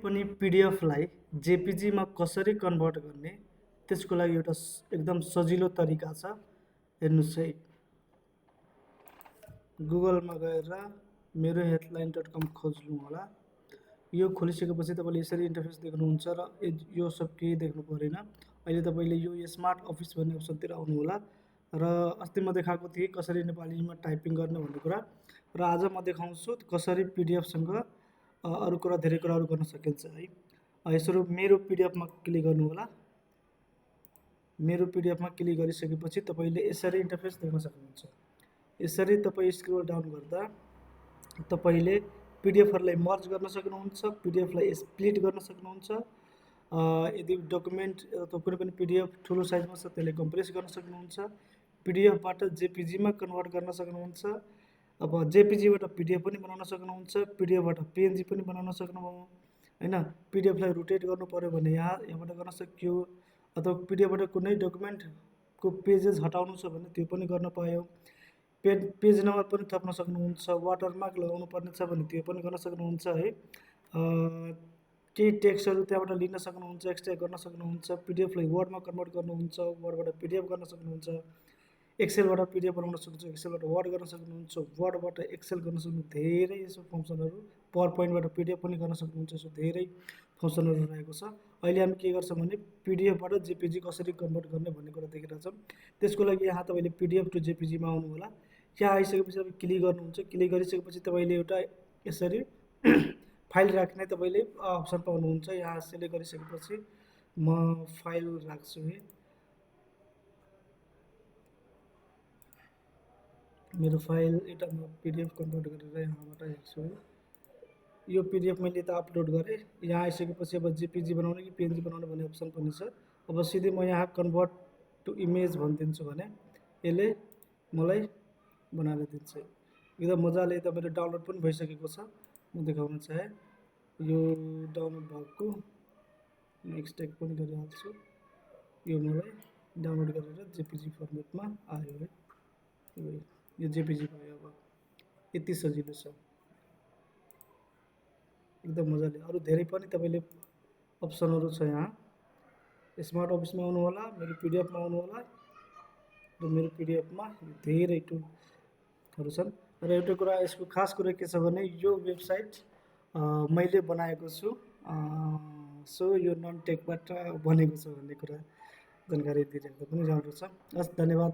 पनि पिडिएफलाई जेपिजीमा कसरी कन्भर्ट गर्ने त्यसको लागि एउटा एकदम सजिलो तरिका छ। हेर्नुहोस् है, गुगलमा गएर मेरो हेल्थलाइन.com खोज्नु होला। यो खोलिसकेपछि तपाईँले यसरी इन्टरफेस देख्नुहुन्छ र यो सब केही देख्नु परेन। अहिले तपाईँले यो स्मार्ट अफिस भन्ने अप्सनतिर आउनु होला र अस्ति म देखाएको थिएँ कसरी नेपालीमा टाइपिङ गर्ने भन्ने कुरा, र आज म देखाउँछु कसरी पिडिएफसँग अरू कुरा धेरै कुराहरू गर्न सकिन्छ है। यसो मेरो पिडिएफमा क्लिक गर्नु होला। मेरो पिडिएफमा क्लिक गरिसकेपछि तपाईँले यसरी इन्टरफेस देख्न सक्नुहुन्छ। यसरी तपाईँ स्क्रोल डाउन गर्दा तपाईँले पिडिएफहरूलाई मर्ज गर्न सक्नुहुन्छ, पिडिएफलाई स्प्लिट गर्न सक्नुहुन्छ। यदि डकुमेन्ट कुनै पनि पिडिएफ ठुलो साइजमा छ त्यसले कम्प्रेस गर्न सक्नुहुन्छ, पिडिएफबाट जेपिजीमा कन्भर्ट गर्न सक्नुहुन्छ। अब जेपिजीबाट पिडिएफ पनि बनाउन सक्नुहुन्छ, पिडिएफबाट पिएनजी पनि बनाउन सक्नुभयो हैन। पिडिएफलाई रोटेट गर्नु पर्यो भने यहाँबाट गर्न सकियो, अथवा पिडिएफबाट कुनै डकुमेन्टको पेजेस हटाउनु छ भने त्यो पनि गर्न पायो। पेज नम्बर पनि थप्न सक्नुहुन्छ, वाटरमार्क लगाउनु पर्ने छ भने त्यो पनि गर्न सक्नुहुन्छ है। केही टेक्स्टहरू त्यहाँबाट लिन सक्नुहुन्छ, एक्सट्र्याक्ट गर्न सक्नुहुन्छ, पिडिएफलाई वर्डमा कन्भर्ट गर्नुहुन्छ, वर्डबाट पिडिएफ गर्न सक्नुहुन्छ, एक्सेलबाट पिडिएफ बनाउन सक्नुहुन्छ, एक्सेलबाट वर्ड गर्न सक्नुहुन्छ, वर्डबाट एक्सेल गर्न सक्नुहुन्छ। धेरै यसो फङ्सनहरू, पावर पोइन्टबाट पिडिएफ पनि गर्न सक्नुहुन्छ। यसो धेरै फङ्सनहरू रहेको छ। अहिले हामी के गर्छौँ भने पिडिएफबाट जेपिजी कसरी कन्भर्ट गर्ने भन्ने कुरा देखिरहेछौँ। त्यसको लागि यहाँ तपाईँले पिडिएफ टु जेपिजीमा आउनु होला। यहाँ आइसकेपछि तपाईँ क्लिक गर्नुहुन्छ। क्लिक गरिसकेपछि तपाईँले एउटा यसरी फाइल राख्ने तपाईँले अप्सन पाउनुहुन्छ। यहाँ सेलेक्ट गरिसकेपछि म फाइल राख्छु है। मेरो फाइल एउटा म पिडिएफ कन्भर्ट गरेर यहाँबाट हेर्छु है। यो पिडिएफ मैले त अपलोड गरेँ। यहाँ आइसकेपछि अब जेपिजी बनाउने कि पिएनजी बनाउने भन्ने अप्सन पनि छ। अब सिधै म यहाँ कन्भर्ट टु इमेज भनिदिन्छु भने यसले मलाई बनाएर दिन्छ। एकदम मजाले त मेरो डाउनलोड पनि भइसकेको छ। म देखाउन चाहे यो डाउनलोड भएको म एक्सट्र्याक्ट पनि गरिहाल्छु। यो मलाई डाउनलोड गरेर जेपिजी फर्मेटमा आयो है। यो जेपिजी भयो। अब यति सजिलो छ, एकदम मजाले। अरू धेरै पनि तपाईँले अप्सनहरू छ। यहाँ स्मार्ट अफिसमा आउनु होला, मेरो पिडिएफमा आउनु होला र मेरो पिडिएफमा धेरै टुलहरू छन्। र एउटा कुरा, यसको खास कुरा के छ भने यो वेबसाइट मैले बनाएको छु, सो यो नन टेकबाट बनेको छ भन्ने कुरा जानकारी दिइराख्दा पनि राम्रो छ। हस्, धन्यवाद।